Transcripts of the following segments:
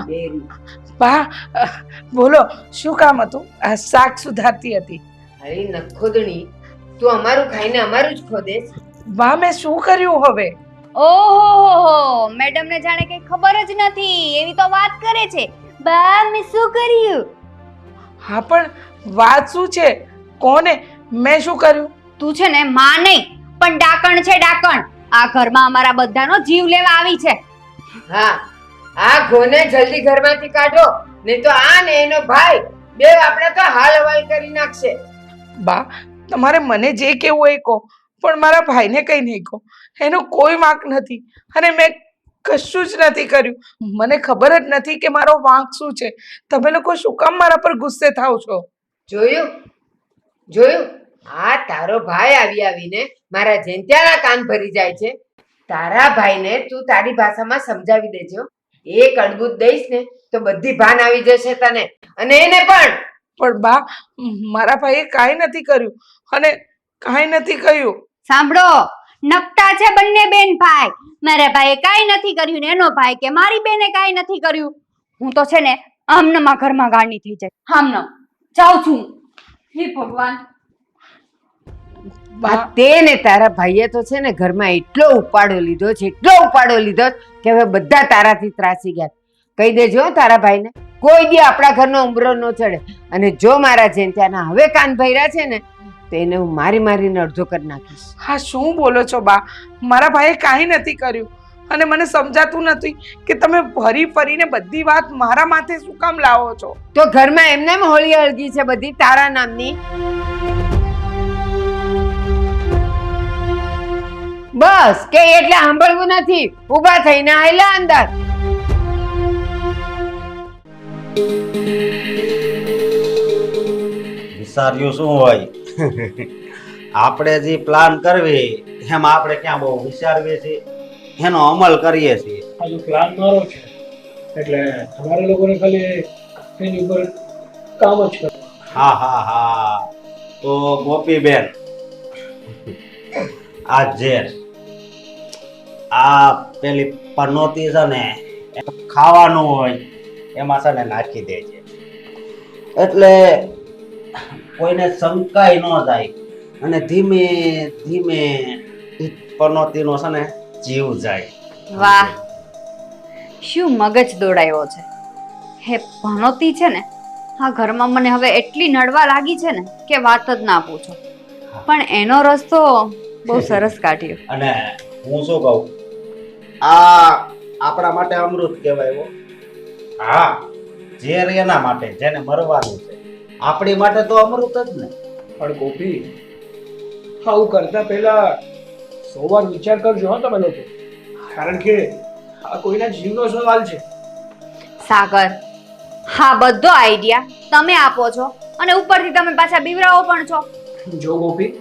બેરી. બા બોલો શું કામ હતું? આ શાક સુધારતી હતી. અરે નખોદણી, તું અમારું ખાઈને અમારું જ ખોદેશ. બા મેં શું કર્યું હવે? ઓહો મેડમ ને જાણે કઈ ખબર જ નથી એવી તો વાત કરે છે. બા મેં શું કર્યું? હા પણ વાત શું છે? કોને મેં શું કર્યું? તું છે ને માં નહીં પણ ડાકણ છે ડાકણ. આ ઘરમાં અમારા બધાનો જીવ લેવા આવી છે. હા, આ ઘોને જલ્દી ઘરમાંથી કાઢો, નહીં તો આ ને એનો ભાઈ બે આપણે તો હાલ હવાલ કરી નાખશે. બા તમારે મને જે કહેવું એ કહો, પણ મારા ભાઈને કઈ નહીં કહો. એનો કોઈ વાંક નથી અને મેં કશું જ નથી કર્યું. મને ખબર જ નથી કે મારો વાંક શું છે. તમે લોકો શું કામ મારા પર ગુસ્સે થાવ છો? જોયું જોયું, આ તારો ભાઈ આવીને મારા જેન્ત્યાના કાન ભરી જાય છે. તારા ભાઈને તું તારી ભાષામાં સમજાવી દેજો. એક અડબૂત દઈશ ને તો બધી ભાન આવી જશે તને અને એને પણ. પણ બા મારા ભાઈએ કાંઈ નથી કર્યું અને કાંઈ નથી કહ્યું. સાંભળો, નકટા છે બંને બેન ભાઈ. મારા ભાઈએ કાઈ નથી કર્યું ને એનો ભાઈ કે મારી બેને કાઈ નથી કર્યું. હું તો છે ને આમનામાં ઘરમાં ગાંડી થઈ જાય. આમનો જાઉં છું. હે ભગવાન. આ તે ને તારા ભાઈએ તો છે ને ઘરમાં એટલો ઉપાડો લીધો છે, એટલો ઉપાડો લીધો કે હવે બધા તારાથી ત્રાસી ગયા. કહી દેજો હો તારા ભાઈને, કોઈ દી આપણા ઘરનો ઉંબરો ન ચડે. અને જો મારા જેન્ત્યાના હવે કાન ભર્યા છે ને તો એને હું મારીને અડધો કરી નાખીશ. હા શું બોલો છો બા? મારા ભાઈએ કાંઈ નથી કર્યું અને મને સમજાતું નથી કે તમે ફરી ફરીને બધી વાત મારા માથે શું કામ લાવો છો? તો ઘરમાં એમને હોળી હળગી છે બધી તારા નામની. બસ કે એટલે સાંભળવું નથી. ઊભા થઈને આયલા અંદર. વિચાર્યું શું હોય? આપણે જે પ્લાન કરવી એમ આપણે ક્યાં બહુ વિચારવીએ છીએ, એનો અમલ કરીએ છીએ. આ પ્લાન મારો છે એટલે તમારે લોકોને ખાલી એની ઉપર કામ જ કરવું. હા હા હા, તો ગોપીબેન, આ ઝેર, આ પેલી પનોતી છે ને ખાવાનું હોય એમાં છે ને નાખી દેજે, એટલે કોઈને શંકાય ન જાય અને ધીમે ધીમે પનોતીનો છે ને જીવ જાય. વાહ, શું મગજ દોડાયો છે. હે ભણોતી છે ને આ ઘરમાં મને હવે એટલી નડવા લાગી છે ને કે વાત જ ના પૂછો. પણ એનો રસ્તો બહુ સરસ કાઢ્યો. અને હું શું કહું, આ આપણા માટે અમૃત કહેવાય હો. હા, ઝેર એના માટે જેને મરવાનું છે, આપણી માટે તો અમૃત જ ને. પણ ગોપી, આવું કરતા પહેલા 100 વાર વિચાર કરજો હો તમે લોકો, કારણ કે આ કોઈના જીવનો સવાલ છે. સાગર, હા બધો આઈડિયા તમે આપો છો અને ઉપરથી તમે પાછા બીવરાવો પણ છો. જો ગોપી,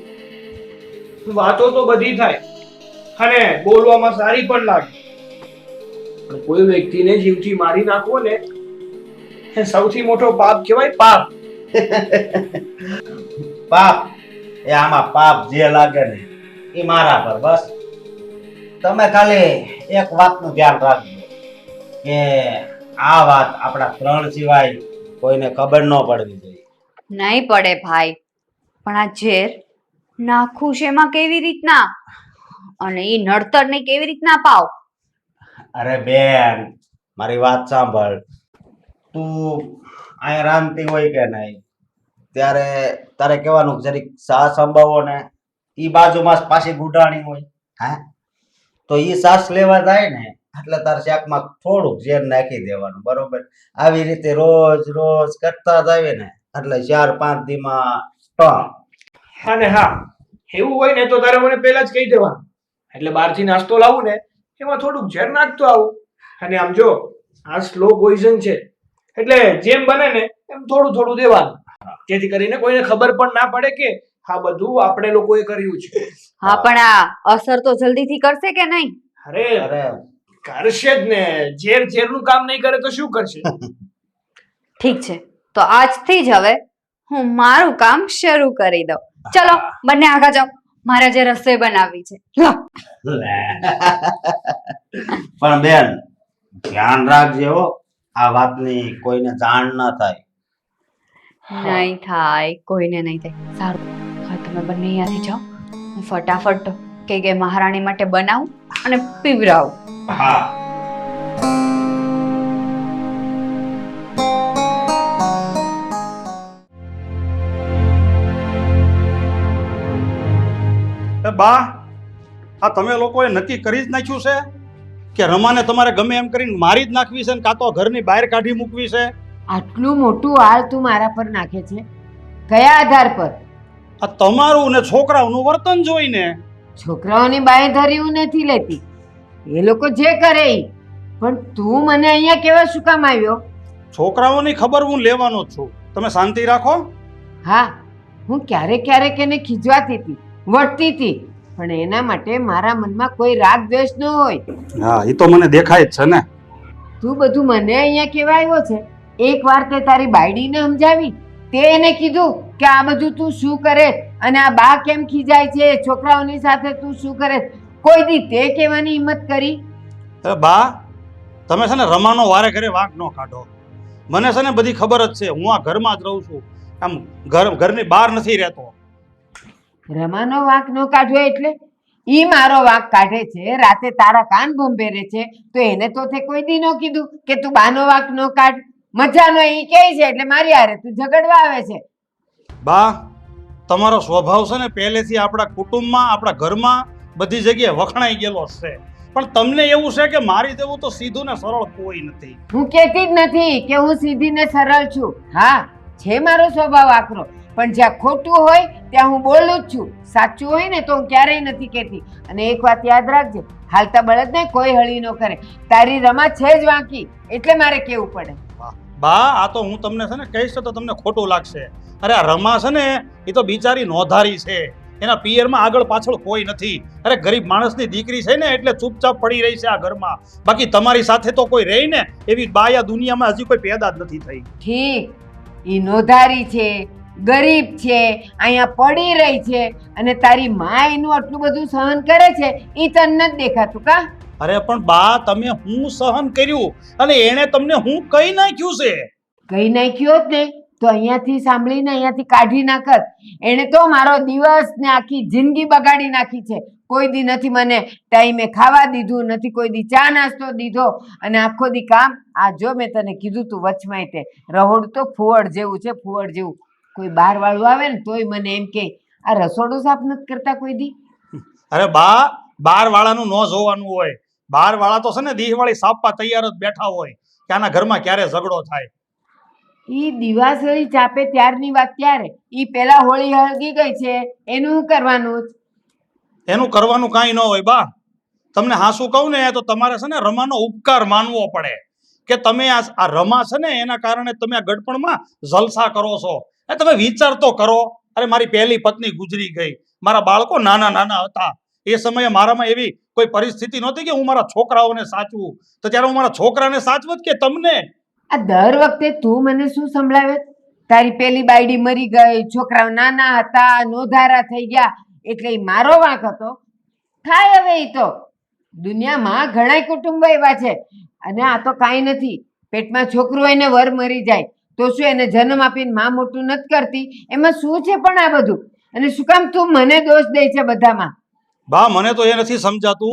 વાતો તો બધી થાય અને બોલવામાં સારી પણ લાગે, પણ કોઈ વ્યક્તિને જીવથી મારી નાખવો ને એ સૌથી મોટો પાપ કહેવાય. પાપ પાપ એ આમાં પાપ જે લાગે ને એ મારા પર. બસ તમે ખાલી એક વાતનું ધ્યાન રાખજો કે આ વાત આપણા 3 સિવાય કોઈને ખબર ન પડવી જોઈએ. નહીં પડે ભાઈ, પણ આ ઝેર નાખું છે એમાં કેવી રીતના અને એ નડતર ને કેવી રીતના પાવ? અરે બેન, મારી વાત સાંભળ. તું અહીંયા રાંધતી હોય કે નહીં, ત્યારે તારે કહેવાનું જરીક સાસ સંભાવો ને ઈ બાજુમાં પાછી ગુડાણી હોય, હા, તો ઈ સાસ લેવા જાય ને એટલે તાર શાકમાં થોડુંક ઝેર નાખી દેવાનું, બરોબર? આવી રીતે રોજ રોજ કરતા જાય ને એટલે 4-5 દીમાં ટોન. અને હા, એવું હોય ને તો તારે મને પહેલા જ કહી દેવાનું, એટલે બહારથી નાસ્તો લાવું ને એમાં થોડુંક ઝેર નાખતો આવું. અને આમ જો આ સ્લો પોઈઝન છે એટલે જેમ બને ને એમ થોડું થોડું દેવાનું, જેથી કરીને કોઈને ખબર પણ ના પડે કે આ બધું આપણે લોકોએ કર્યું છે. હા, પણ આ અસર તો જલ્દીથી કરશે કે નહીં? અરે અરે કરશે જ ને. ઝેરનું કામ નહીં કરે તો શું કરશે? ઠીક છે, તો આજથી જ હવે હું મારું કામ શરૂ કરી દઉં. ચલો બંને આગળ જાઓ, મારે જે રસોઈ બનાવવી છે. પણ બેન ધ્યાન રાખજે હો, આ વાતની કોઈને જાણ ન થાય. નહીં થાય, કોઈને નહીં થાય. સારું, હવે તમે બંને અહીંયાથી જાઓ. હું ફટાફટ કે મહારાણી માટે બનાવું અને પીવડાવું. હા. બા, આ તમે લોકોએ નક્કી કરી જ નાખ્યું છે કે રમાને તમારે ગમે એમ કરીને મારી જ નાખવી છે ને કાં તો ઘરની બહાર કાઢી મૂકવી છે? આટલું મોટું હાલ તું મારા પર નાખે છે, કયા આધાર પર? આ તમારું ને છોકરાઓનું વર્તન જોઈને. છોકરાઓની બાંયધરી હું નથી લેતી, એ લોકો જે કરે ઈ. પણ તું મને અહીંયા કેવા શું કામ આવ્યો? છોકરાઓની ખબર હું લેવાનો જ છું, તમે શાંતિ રાખો. હા, હું ક્યારેક ક્યારેક એને ખીજવાતી હતી, વટતી હતી, પણ એના માટે મારા મનમાં કોઈ રાગ દ્વેષ ન હોય. હા, એ તો મને દેખાય જ છે ને. તું બધું મને અહીંયા કેવા આવ્યો છે? એક વાર તે તારી બાયડીને સમજાવી, તે એને કીધું કે આ બધું તું શું કરે અને આ બા કેમ ખીજાય છે, છોકરાઓની સાથે તું શું કરે? કોઈ દી તે કહેવાની હિંમત કરી? અરે બા, તમે છે ને રમાનો વારે ઘરે વાંક ન કાઢો. મને છે ને બધી ખબર જ છે, હું આ ઘરમાં જ રહું છું, આમ ઘરની બહાર નથી રહેતો. રમાનો વાંક ન કાઢ્યો એટલે ઈ મારો વાંક કાઢે છે, રાતે તારા કાન ભંભેરે છે, તો એને તો તે કોઈ દી ન કીધું કે તું બાનો વાંક ન કાઢ. મજાનો ઈ કહે છે એટલે મારી હારે તું ઝઘડવા આવે છે. બા, તમારો સ્વભાવ છે ને પહેલેથી આપણા કુટુંબમાં, આપણા ઘરમાં બધી જગ્યાએ વખણાઈ ગયેલો છે, પણ તમને એવું છે કે મારી જેવું તો સીધું ને સરળ કોઈ નથી. હું કહેતી જ નથી કે હું સીધી ને સરળ છું. હા, છે મારો સ્વભાવ આકરો, પણ જ્યાં ખોટું હોય ત્યાં હું બોલું જ છું. સાચું હોય ને તો હું ક્યારેય નથી કહેતી. અને એક વાત યાદ રાખજે, હાલતા બળદને કોઈ હળી ન કરે. તારી રમા છે જ વાંકી, એટલે મારે કહેવું પડે. બા, આ તો હું તમને છે ને કહીશ તો તમને ખોટું લાગશે. અરે આ રમા છે ને એ તો બિચારી નોધારી છે, એના પિયરમાં આગળ પાછળ કોઈ નથી. અરે ગરીબ માણસની દીકરી છે ને એટલે ચૂપચાપ પડી રહી છે આ ઘરમાં. બાકી તમારી સાથે તો કોઈ રહી ને એવી બાયા દુનિયામાં હજી કોઈ પેદા જ નથી થઈ. ઠીક, ઈ નોધારી છે, ગરીબ છે, અહીંયા પડી રહી છે, અને તારી માં એનું આટલું બધું સહન કરે છે, ઈ તને નથી દેખાતું કા? અરે પણ બા, તમે હું સહન કર્યું અને એણે તમને હું કઈ નાખ્યું છે? કઈ નાખ્યો જ ને તો અહીંયાથી સાંભળીને અહીંયાથી કાઢી નાખત. એને તો મારો દિવસ ને આખી જિંદગી બગાડી નાખી છે. કોઈ દી નથી મને ટાઈમે ખાવા દીધું, નથી કોઈ દી ચા નાસ્તો દીધો, અને આખો દી કામ. આ જો મેં તને કીધું તું વચમાં તે રહોડ તો ફુવડ જેવું છે, ફુવડ જેવું. કોઈ બહાર વાળું આવે ને તોય મને એમ કે આ રસોડું સાફ નથી કરતા કોઈ દી. અરે બા, બાર વાળાનું ન જોવાનું હોય. બાર વાળા તો છે ને દીહવાળી સાપવા તૈયાર જ બેઠા હોય કે આના ઘરમાં ક્યારે ઝઘડો થાય. ઈ દિવાસળી ચાપે ત્યારની વાત ત્યારે, ઈ પેલા હોળી હળગી ગઈ છે, એનું શું કરવાનું? એનું કરવાનું કાંઈ ન હોય બા. તમને હાસું કહું ને તો તમારે છે ને રમાનો ઉપકાર માનવો પડે કે તમે આ રમા છે ને એના કારણે તમે આ ગડપણમાં જલસા કરો છો. એ તમે વિચાર તો કરો. અરે મારી પહેલી પત્ની ગુજરી ગઈ, મારા બાળકો નાના નાના હતા, એ સમયે મારામાં એવી કોઈ પરિસ્થિતિ નહોતી કે હું મારા છોકરાઓને સાચવું, તો ત્યારે હું મારા છોકરાને સાચવત કે તમને? આ દર વખતે તું મને શું સંભળાવે? તારી પેલી બાયડી મરી ગઈ, છોકરાઓ નાના હતા, નોધારા થઈ ગયા, એટલે ઈ મારો વાંક હતો? થાય હવે, ઈ તો દુનિયામાં ઘણાય કુટુંબો એવા છે. અને આ તો કાંઈ નથી, પેટમાં છોકરું હોય ને વર મરી જાય તો શું એને જન્મ આપીને માં મોટું નથી કરતી? એમાં શું છે પણ આ બધું? અને શું કામ તું મને દોષ દે છે બધામાં? બા, મને તો એ નથી સમજાતું.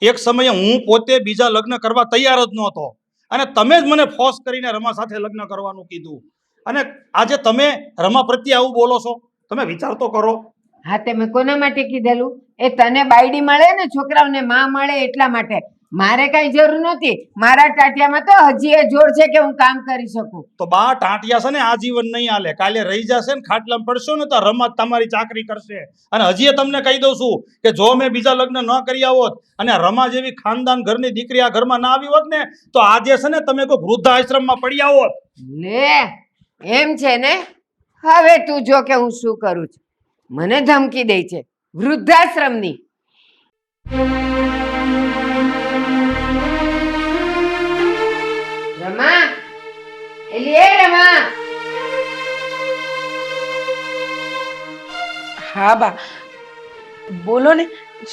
એક સમયે હું પોતે બીજા લગ્ન કરવા તૈયાર જ નહોતો અને તમે જ મને ફોર્સ કરીને રમા સાથે લગ્ન કરવાનું કીધું, અને આજે તમે રમા પ્રત્યે આવું બોલો છો? તમે વિચાર તો કરો. હા, તે મેં કોના માટે કીધેલું? એ તને બાયડી મળે ને છોકરાઓને માં મળે એટલા માટે. મારે કઈ જરૂર નહોતી. મારા ટાટિયામાં તો હજી એ જોર છે કે હું કામ કરી શકું. તો બા, ટાંટિયા છે ને આજીવન નહીં હાલે. કાલે રહી જશે ને ખાટલામાં પડશો ને તો રમા તમારી ચાકરી કરશે. અને હજી તમને કહી દઉં છું કે જો મેં બીજા લગ્ન ન કર્યા હોત અને રમા જેવી ખાનદાન ઘરની દીકરી આ ઘરમાં ના આવી હોત ને તો આજે છે ને તમે કોઈ વૃદ્ધાશ્રમમાં પડ્યા હોત. લે, એમ છે ને? હવે તું જો કે હું શું કરું છું. મને ધમકી દે છે વૃદ્ધાશ્રમની. રમા, એલી એ રમા. હા બા, બોલો ને,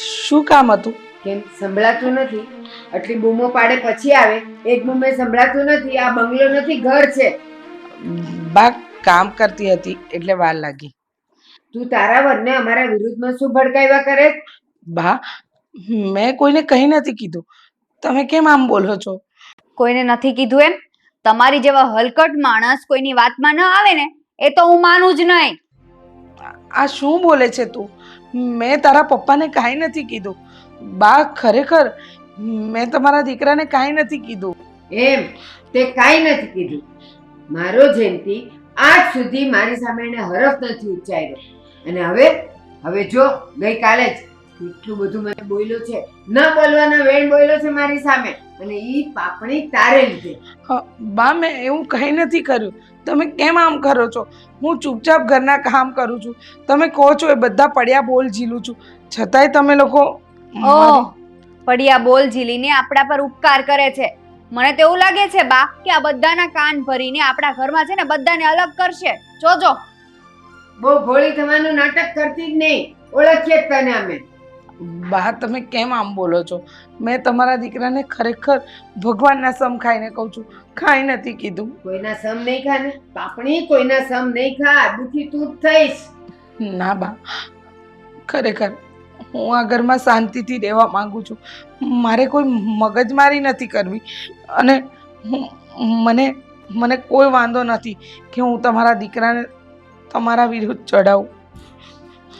શું કામ હતું? કેમ સંભળાતું નથી? આટલી બૂમો પાડે પછી આવે, એક બૂમે સંભળાતું નથી. આ બંગલો નથી, ઘર છે. બા કામ કરતી હતી એટલે વાર લાગી. તું તારા વરને અમારા વિરુદ્ધમાં શું ભડકાવ્યા કરે? બા મેં કોઈને કંઈ નથી કીધું. તમે કેમ આમ બોલો છો? કોઈને નથી કીધું એમ? તમારી જેવા હલકટ માણસ કોઈની વાતમાં ન આવે ને એ તો હું માનું જ નહીં. આ શું બોલે છે તું? મેં તારા પપ્પાને કાંઈ નથી કીધું. બા ખરેખર મેં તમારા દીકરાને કાંઈ નથી કીધું. એમ તે કાંઈ નથી કીધું. મારો જયંતિ આજ સુધી મારી સામે એને હરફ નથી ઉચ્ચાર્યો, અને હવે જો ગઈકાલે જ કેટલું બધું મને બોલ્યો છે. ન બોલવાના વેણ બોલ્યો છે મારી સામે, અને ઈ પાપણી તારે લીધે. બા મેં એવું કંઈ નથી કર્યું. તમે કેમ આમ કરો છો? હું ચૂપચાપ ઘરના કામ કરું છું. તમે કહો છો એ બધા પડ્યા બોલ ઝીલું છું, છતાંય તમે લોકો ઓહ, પડ્યા બોલ ઝીલીને આપણા પર ઉપકાર કરે છે. મને તો એવું લાગે છે બા કે આ બધાના કાન ભરીને આપણા ઘરમાં છે ને બધાને અલગ કરશે. જોજો. બહુ ભોળી થવાનું નાટક કરતી જ નહીં. ઓળખીએ જ તને અમે. બા તમે કેમ આમ બોલો છો? મેં તમારા દીકરાને ખરેખર ભગવાનના સમ ખાઈને કહું છું, કાંઈ નથી કીધું. કોઈના સમ નહીં ખા ને પાપણી, કોઈના સમ નહીં ખા. દુખી તું જ થઈશ. ના બા, ખરેખર હું આ ઘરમાં શાંતિથી રહેવા માંગુ છું. મારે કોઈ મગજમારી નથી કરવી, અને મને કોઈ વાંધો નથી કે હું તમારા દીકરાને તમારા વિરુદ્ધ ચડાવું.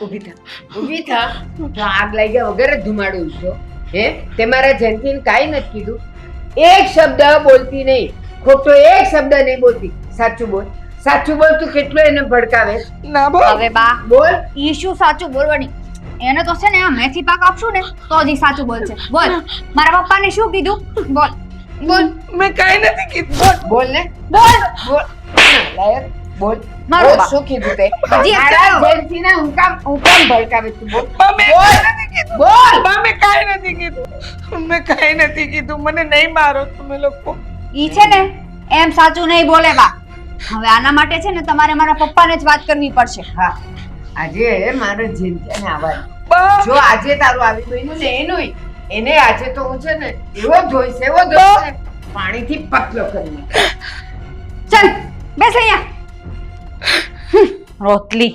ઊભી થા. તો આગ લાગ્યા વગર જ ધુમાડો ઉઠ્યો. હે તે મારા જયંતીને કાંઈ નથી કીધું? એક શબ્દ બોલતી નહીં, ખોટો એક શબ્દ નહીં બોલતી. સાચું બોલ, સાચું બોલ. તું કેટલો એને ભડકાવે? ના બોલ. હવે બા બોલ. ઈ શું સાચું બોલવાની? એને તો છે ને આ મેથી પાક આપશું ને તો જ ઈ સાચું બોલશે. બોલ, મારા પપ્પાને શું કીધું? બોલ બોલ. મેં કાંઈ નથી કીધું. બોલ ને. બોલ. બોલ. લાયક બોલ. મારો બોલ, બા. શું કીધું તે? હજી એક મારા કહ્યું. જયંતીને હું કામ ભડકાવે તું? બોલ. બા મેં બોલ. કાંઈ નથી કીધું. બોલ. બા મેં કાંઈ નથી કીધું. મેં કાંઈ નથી કીધું. મને નહીં મારો તમે લોકો. ઈ છે ને એમ સાચું નહીં બોલે બા. હવે આના માટે છે ને તમારે મારા પપ્પાને જ વાત કરવી પડશે. હા, આજે મારો જયંતીને આવવાનું. બા જો આજે તારું આવી ગયું ને એનું એને આજે તો હું છે ને એવો ધોઈશ, એવો ધોઈશ ને પાણીથી પતલો કરી નાખીશ. ચાલ બેસ અહીંયા. રોટલી